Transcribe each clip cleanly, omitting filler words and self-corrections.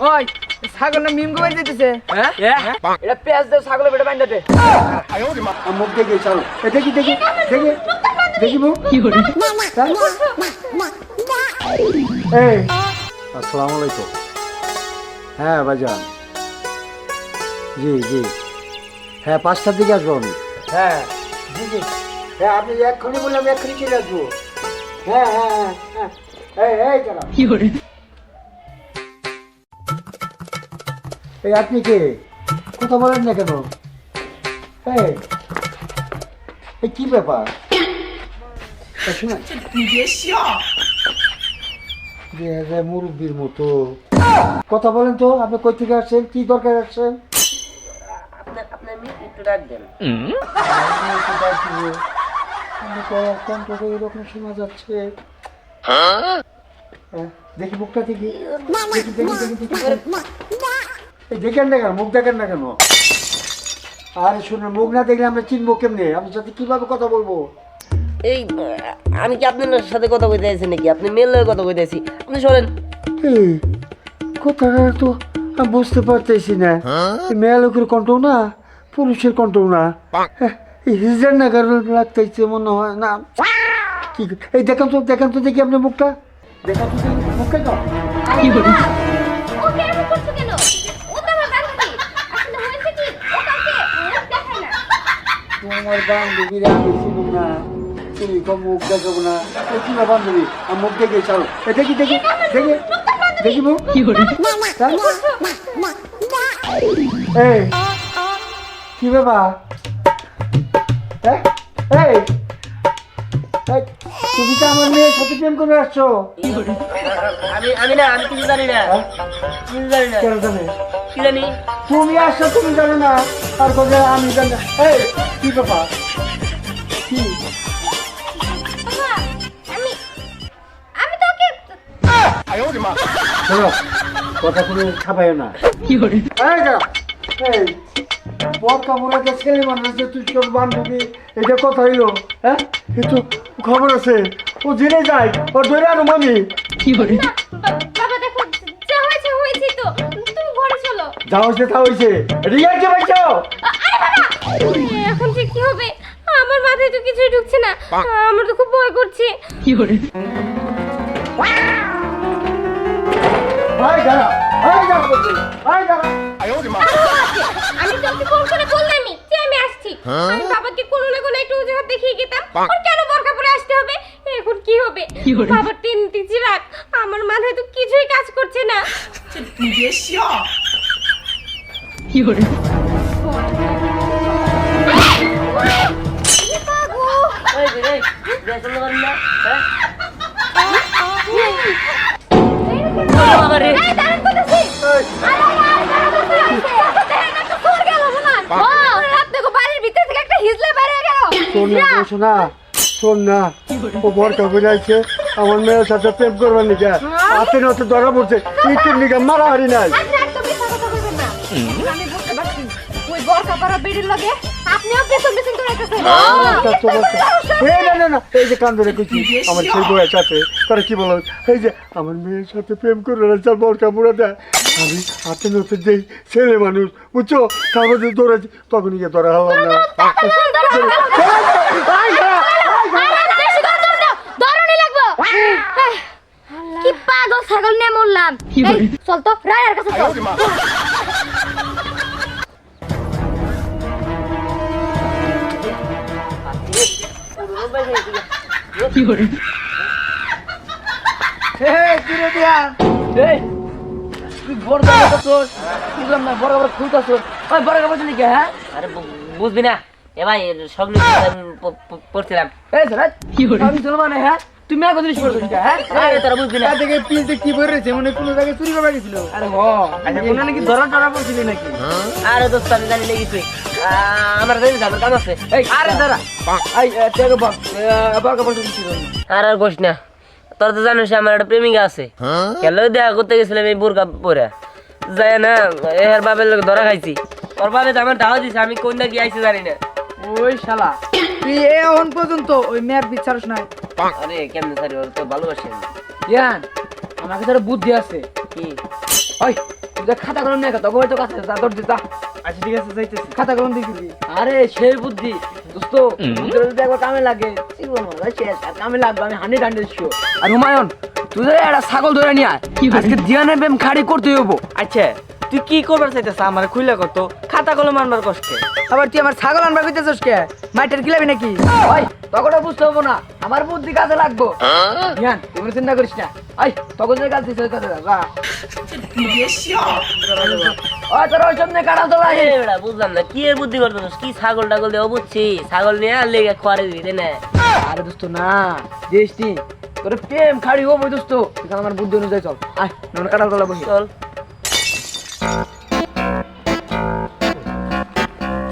ওই ছাগল না মিম গোবাই দিতেছে হ্যাঁ এটা পেঁয়াজ দে ছাগলের পেটে বাইন্ধা দে মুখ দেখে চলো দেখি দেখি দেখি দেখি মুখ কি করে এই আসসালামু আলাইকুম হ্যাঁ ভাইজান জি জি হ্যাঁ 5টার দিকে আসবো আমি হ্যাঁ জি জি হ্যাঁ আপনি এক্ষুনি বললাম এক্ষুনি চলে আসবো হ্যাঁ হ্যাঁ হ্যাঁ এই এই চলো কি করে এই আপনি কে কথা বলেন না কেন এই এই কি ব্যাপার শোনা মুরব্বীর মতো কথা বলেন তো আপনি কই থেকে আসছেন কি দরকার আসছেন এরকম শোনা যাচ্ছে দেখি মুখটা দেখি দেখেন না কেন মুখ দেখেন না কেন আরে শুনুন মুখ না দেখলে আমরা চিনবো কেমনে আপনার সাথে কিভাবে কথা বলবো এই আমি কি আপনার সাথে কথা কইতে আছি নাকি আপনি মেয়ের কথা কইতে আছি আপনি শোনেন এই কথাটা তো আমি বুঝতে পারতেছি না মেয়ে লোকের কণ্ঠ না পুরুষের কণ্ঠ না এই হিজড়ার না কারণ লাগতেছে মনে হয় না কি এই দেখেন তো দেখি আপনার মুখটা দেখেন তো দেখি মুখটা তো কি করে ও কেন করছো কেন ও তো আমার বান্ধবী আসলে হয়েছে কি ও কাউকে মুখ দেখায় না তোমার বান্ধবীরা আমি চিনি না তুমি কম মুখ দেখাবো না ও কি না বান্ধবী আমি মুখ দেখে চলো দেখি দেখি দেখি দেখি মুখ কি করে এই কি ব্যাপার এই তুমি তো আমার মেয়ের সাথে প্রেম করে আসছো আমি কিছু জানি না কিছু জানি না কেন জানে কি জানি তুমি আসছো তুমি জানো না আর কোথায় আমি জানি না এই কি ব্যাপার কি বাবা আমি তোকে শোনো কথা কোনো ছাপাইও না কি করে এই যা এই বরকা মোড়াতে ছেলে মানুষ আছে তুই তোর বান্ধবী এটা কথা হইলো হ্যাঁ কিন্তু খবর আছে ও জেনে যায় ও ধরে আনো মামি কি করে বাবা দেখো যা হয়েছে হয়েছে তো তুমি ঘরে চলো যা হয়েছে তা হয়েছে রিয়াকে পাইছো আরে বাবা এখন যে কি হবে আমার মাথায় তো কিছুই ঢুকছে না আমার তো খুব ভয় করছে কি করে ভাই দাঁড়া বলছি ভাই দাঁড়া আমি তোকে ফোন করে বললামই যে আমি আসছি আমি বাবাকে কোনো না কোনো একটু অজুহাত দেখিয়ে গেতাম ওর কেন বোরকা পরে আসতে হবে এখন কি হবে কি করে? বাবার তিনটি চিরাগ আমার মাথায় তো কিছুই কাজ করছে না কি করে এই যে দেখুন না হ্যাঁ বাবা রে এই দাঁড়ান করতেছি বাড়ির ভিতর থেকে একটা হিজলে বেরিয়ে গেল শোন না ও বরকা বুঝাইছে আমার মেয়ের সাথে প্রেম করবার নিকে হাতে নতে ধরা পড়ছে ইটের নিকে মারাহারি নাই আমি বুঝতে পারছি ওই বরকা পরা বেরির লাগে আপনিও পেছন পেছন দৌড়াইতেছেন না এই যে কান ধরে কুচি আমার সেই বউয়ের সাথে তারা কি বলো এই যে আমার মেয়ের সাথে প্রেম করে রাখছে বরকা বুড়া দেয় আমি হাতে নতে যেই ছেলে মানুষ বুঝছো তার মধ্যে দৌড়াচ্ছি তখন গিয়ে ধরা হলাম না কি পাগল ছাগল নিয়ে মরলাম চল তো রায়ের কাছে চল কি করে কিরে দিয়া এই তুই বড় তোর বুঝলাম না বড় খুলতাছ ওই বড় বলছিস নাকি হ্যাঁ আরে বুঝবি না এ ভাই সঙ্গে পড়ছিলাম এই স্যার কি করে আমি চলো মানে হ্যাঁ তুমি আগে জিনিস করছিস হ্যাঁ আরে তোরা বুঝবি না দেখে পিলতে কি ভরে রয়েছে মানে কোনো জায়গায় চুরি করা গেছিল আরে হ আচ্ছা কোনো নাকি ধরা পড়ছিলি নাকি আরে দোস্ত আমি জানি লেগেছি আমার জানি আমার কাজ আছে এই আরে দাঁড়া এই তেরে বড় বলছিস আর গোস না তোর তো জানিস আমার একটা প্রেমিকা আছে খেলে দেখা করতে গেছিলাম এই বোরকা পরে যায় না এর বাপের লোক ধরা খাইছি ওর বাপে তো আমার ধাওয়া দিছে আমি কোন দিকে আইছি জানি না ওই শালা তুই এখন পর্যন্ত ওই মেয়ের বিচারস নাই আরে কেমনে সারি ওর তো ভালোবাসি আমি ইয়ান আমাকে তোর বুদ্ধি আছে কি ওই তুই খাতা কলম নিয়ে তখন হয়তো কাছে যা তোর দিতা। আচ্ছা ঠিক আছে যাইতেছি। খাতা কলম দেখি আরে সেই বুদ্ধি দোস্ত বুদ্ধিটা যদি একবার কামে লাগে জীবন হলো শেষ আর কামে লাগবে আমি 100 শিওর। আর হুমায়ুন তুই যদি একটা ছাগল ধরে নিয়ে আয় কি বলে? আজকে দিয়ানে বেম খাড়ি করতে হইব। আচ্ছা তুই কি করবার চাইতেছ আমার খুইলা কত খাতা কলম আনবার কষ্টে। আবার তুই আমার ছাগল আনবার কইতেছস কে মাইটের কিলাবি নাকি ওই তখনটা বুঝতে হবো না আমার বুদ্ধি কাজে লাগবো ধ্যান তুমি চিন্তা করিস না আই তখন যে কাজ দিছিস কাজে লাগা ওই তোর ওই সামনে কাটা তো লাগে এরা বুঝলাম না কি এর বুদ্ধি করতেছিস কি ছাগল টাগল দিয়ে বুঝছি ছাগল নিয়ে আর লেগে খোয়ারে দিবি তাই না আরে দোস্ত না দেশটি তোর প্রেম খাড়ি হবো দোস্ত তুই আমার বুদ্ধি অনুযায়ী চল আয় নন কাটাল তোলা বসি চল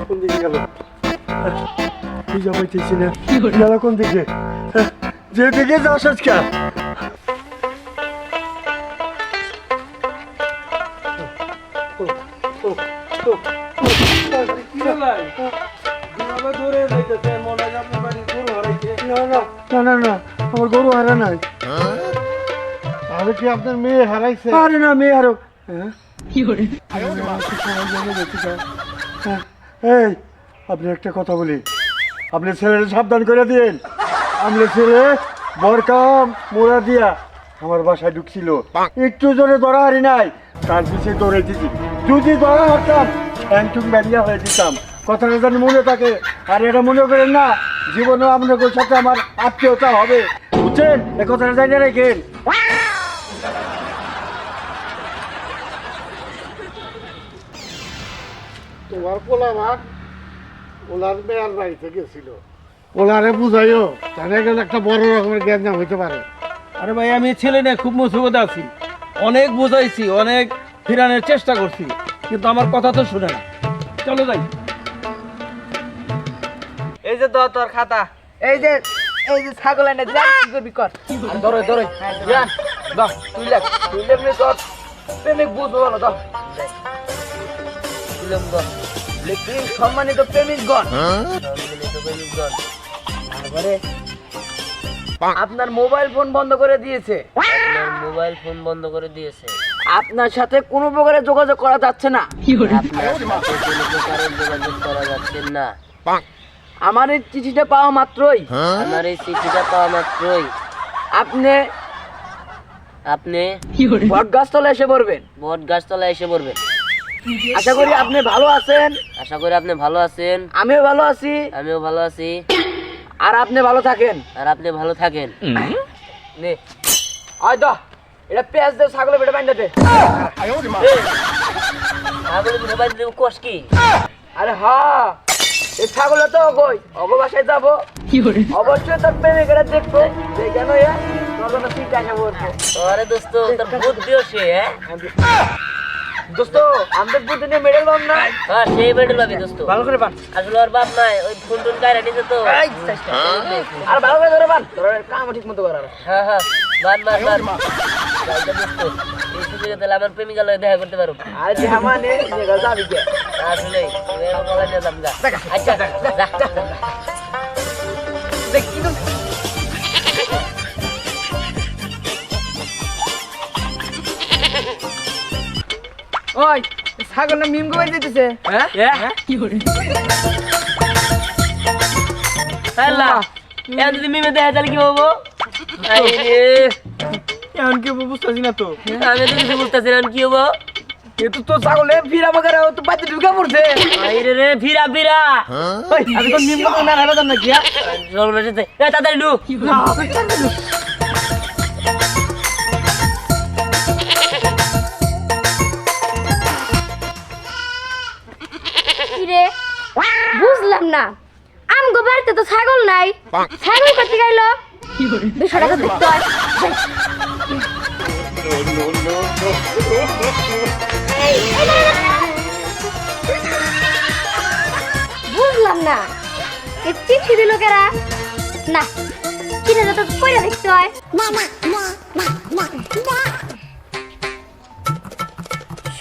কোন দিকে গেল খুঁজে পাইতেছি না কি করে? গেল কোন দিকে যে দিকে যাস আজকে না আমার গরু হারা নাই। তাহলে কি আপনার মেয়ে হারাইছে? আরে না মেয়ে হারো হ্যাঁ কি করে? এই আপনি একটা কথা বলি আপনি ছেলের সাবধান করে দিন আমরা ছেলে বরকাম মোড়া দিয়া আমার বাসায় ঢুকছিল একটু জোরে ধরা হারি নাই তার পিছিয়ে দৌড়ে দিছি যদি ধরা হারতাম ট্যাংটুক ব্যারিয়া হয়ে দিতাম কথাটা যেন মনে থাকে আর এটা মনে করেন না জীবনে আপনাদের সাথে আমার আত্মীয়তা হবে বুঝছেন এ কথাটা জানি রেখেন। তোমার পোলা মা ওলার মেয়ার বাড়িতে গেছিল, ওলারে বুঝাইও তাহলে গেলে একটা বড় রকমের জ্ঞান হইতে পারে। আরে ভাই আমি ছেলে নিয়ে খুব মুসিবতে আছি, অনেক বোঝাইছি, অনেক ফিরানোর চেষ্টা করছি, কিন্তু আমার কথা তো শুনে না। চলো যাই। এই যে তোর খাতা, এই যে ছাগল এনে দিলাম কি করবি কর আর ধরে ধরে জান দাও তুই লেখ নি তোর প্রেমিক বুঝবো ভালো দাও দিলাম গো লিখি সম্মানিত প্রেমিকগণ তারপরে আপনার মোবাইল ফোন বন্ধ করে দিয়েছে আপনার মোবাইল ফোন বন্ধ করে দিয়েছে আপনার সাথে কোনো প্রকারে যোগাযোগ করা যাচ্ছে না কি করে? আপনার সাথে কোনো প্রকারে যোগাযোগ করা যাচ্ছে না আমার এই চিঠিটা পাওয়া মাত্রই আমার এই চিঠিটা পাওয়া মাত্রই আপনি কি করে? বটগাছতলা এসে পড়বেন বট গাছতলায় এসে পড়বেন। আশা করি আপনি ভালো আছেন আশা করি আপনি ভালো আছেন, আমিও ভালো আছি আমিও ভালো আছি, আর আপনি ভালো থাকেন আর আপনি ভালো থাকেন। নে আয় দাও এটা পেঁয়াজ দে ছাগলের পেটে বাইন্ধা দে ছাগলের দুধে বাড়ি দেবো কোষ কি? আরে হ্যাঁ এই ছাগলে তো অগই অগ বাসায় যাবো কি করে? অবশ্যই তোর প্রেমিকেরা দেখবো যে কেন তোর জন্য ঠিক আছে বলবো আরে দোস্ত তোর বুদ্ধিও সে হ্যাঁ দোস্ত আমাদের বুদ্ধি নিয়ে মেডেল পাম না হ্যাঁ সেই বেডে পাবি দোস্ত। ভালো করে পান আসলে ওর বাপ নাই, ওই ফোন টোন কাইরা নিছে তো। আর ভালো করে ধরে পান তোর কাম ঠিক মতো করার হ্যাঁ হ্যাঁ বান যাইতে দোস্ত এই সুযোগে তাহলে আমার প্রেমিকা লয়ে দেখা করতে পারো। আর যে আমানে যে যাবি কে আসলে তুমি আমার গলা নিয়ে যাবি না। আচ্ছা যা দেখ কি তো ওই ছাগল না মিম গোবাই দিতেছে হ্যাঁ কি করে? আল্লাহ এখন যদি মিমে দেখা তাহলে কি হবো? আইরে এখন কি বুঝতেছি না তো। আমি তো কিছু বুঝতেছি না কি হবো। এ তো ছাগলে ফিরা বাগারে তো বাইতে ঢুকে পড়ছে আইরে রে ফিরা ফিরা ওই আমি তো মিম গোবাই না রাখা না কি সর্বনাশে তাড়াতাড়ি লু। কিরে বুঝলাম না আমগো বাড়িতে তো ছাগল নাই, ছাগল করতে গেল কি করে? 200 টাকা দিতে হয়। বুঝলাম না এ চিঠি দিল কেরা না চিঠিটা তো পড়ে দেখতে হয়।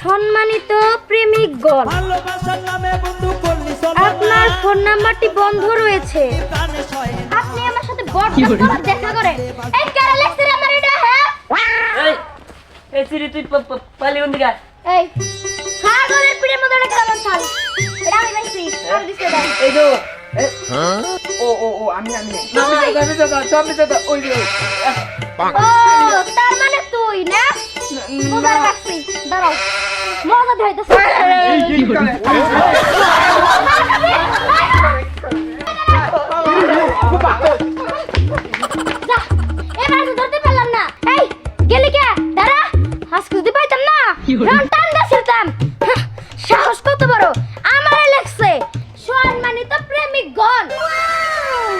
সম্মানিত প্রেমিকগণ, আপনার ফোন নাম্বারটি বন্ধ রয়েছে, আপনি আমার সাথে বড় দেখা করেন। এই কারা লেখছে রে আমার এটা? হ্যাঁ এই এই সিরি তুই পালি কোন দিকে? এই ছাগলের পিঠের মধ্যে একটা কেমন ছাল এটা আমি পাইছি আর দিতে দাও এই তো ও আমি সব ওই যে ও তার মানে তুই না বুঝার পারছি দাঁড়াও মজা ধইতেছে যা এবার তো ধরতে পারলাম না এই গেলি কে দাঁড়া আজকে যদি পাইতাম না রান টান দাসিতাম সাহস কত বড় আমারে লেখছে সম্মানিত প্রেমিক গণ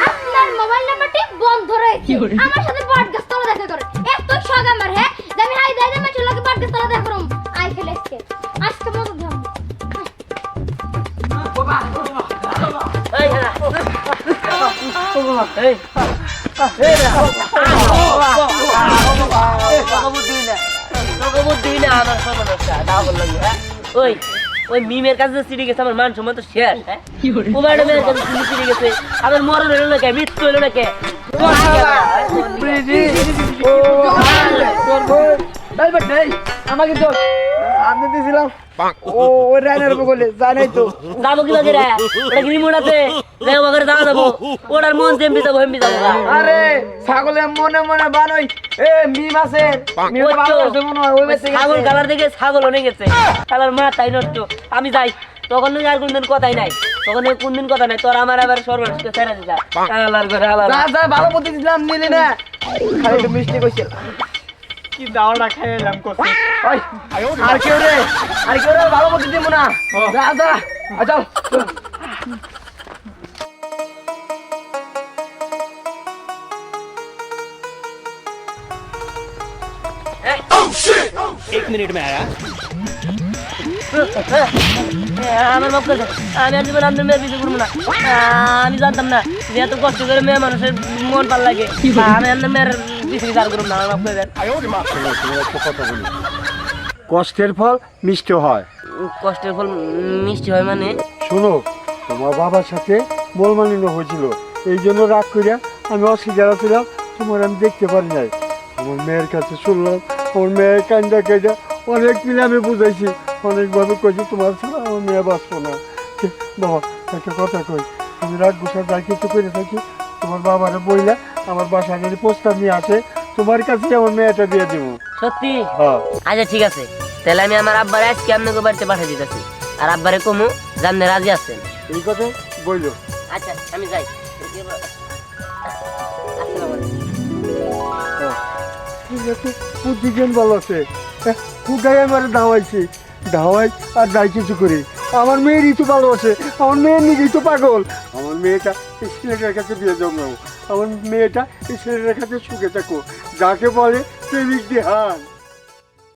আপনার মোবাইল নাম্বারটি বন্ধ রয়েছে আমার সাথে পডকাস্ট তলা দেখা করে এত শখ আমার হ্যাঁ যে আমি হাই দাই না চলে পডকাস্ট তলা দেখা করুম আই ফেলে আজকে মতো ধাম এই হ্যাঁ এই ওই মিমের কাছে চিড়ি গেছে আমার মান সম্মান তো শেষ হ্যাঁ মোবাইলের কাছে চিড়ি গেছে আমার মরণ হলো না কে মৃত্যু হলো না কে আমাকে তো আমি দিয়েছিলাম ও ওই রাইনার বলে জানাই তো যাবো কি লাগে রে ওটা কি রিমোট আছে লেও বাগারে যাওয়া যাবো ওটার মন এমপি যাবো আরে ছাগলে মনে মনে বানই এ মিম আছে মিম ভালো আছে মনে হয় ওই বেশি ছাগল কালার দেখে ছাগল অনেক গেছে কালার মাথায় নষ্ট আমি যাই তখন আর কোনদিন কথাই নাই তখন কোনদিন কথা নাই তোর আমার আবার সর্বনাশকে ছেড়ে দিতা কালার করে আলাদা যা যা ভালো বুদ্ধি দিলাম নিলি না খালি একটু মিষ্টি কইছিল কি দাওয়াটা খাইলাম কষ্ট ওই আর কেউ রে ভালো বুদ্ধি দিব না যা যা চল আমার মাফ করে দে। আমি আর জীবন আপনার মেয়ের পিছু করবো না আমি জানতাম না যে এত কষ্ট করে মেয়ে মানুষের মন ভাল লাগে আমি আপনার মেয়ের পিছু চার করবো না আমার মাফ করে দেন কথা বলি কষ্টের ফল মিষ্টি হয়। কষ্টের ফল মিষ্টি হয় মানে শোনো তোমার বাবার সাথে মলমালিন্য হয়েছিল এই জন্য রাগ করিয়া আমি অস্বীকার ছিলাম তোমার আমি দেখতে পারি নাই আমার মেয়ের কাছে শুনলাম আমার মেয়ের কান্দা কেঁদা অনেক মিলে আমি বুঝাইছি অনেকভাবে কইছি তোমার ছাড়া আমার মেয়ে বাঁচবো না বাবা একটা কথা কই আমি রাগ গুছা যাই কিছু করে থাকি তোমার বাবারে বইলা আমার বাসায় যদি প্রস্তাব নিয়ে আসে তোমার কাছে আমার মেয়েটা দিয়ে দেবো। সত্যি হ্যাঁ আচ্ছা ঠিক আছে তাহলে আমি আমার আব্বারে আজকে আপনাকে বাড়িতে পাঠিয়ে দিতেছি আর আব্বারে কমু জানতে রাজি আছেন এই কথা বইলো। আচ্ছা আমি যাই আসসালামু আলাইকুম বুদ্ধি জ্ঞান ভালো আছে খুদাই আমার ধাওয়াইছি ধাওয়াই আর যাই কিছু করি আমার মেয়েরই তো ভালো আছে আমার মেয়ের নিজেই তো পাগল আমার মেয়েটা এই ছেলেটার কাছে বিয়ে জমাবো আমার মেয়েটা এই ছেলেটার কাছে সুখে থাকো যাকে বলে প্রেমিক দেহান।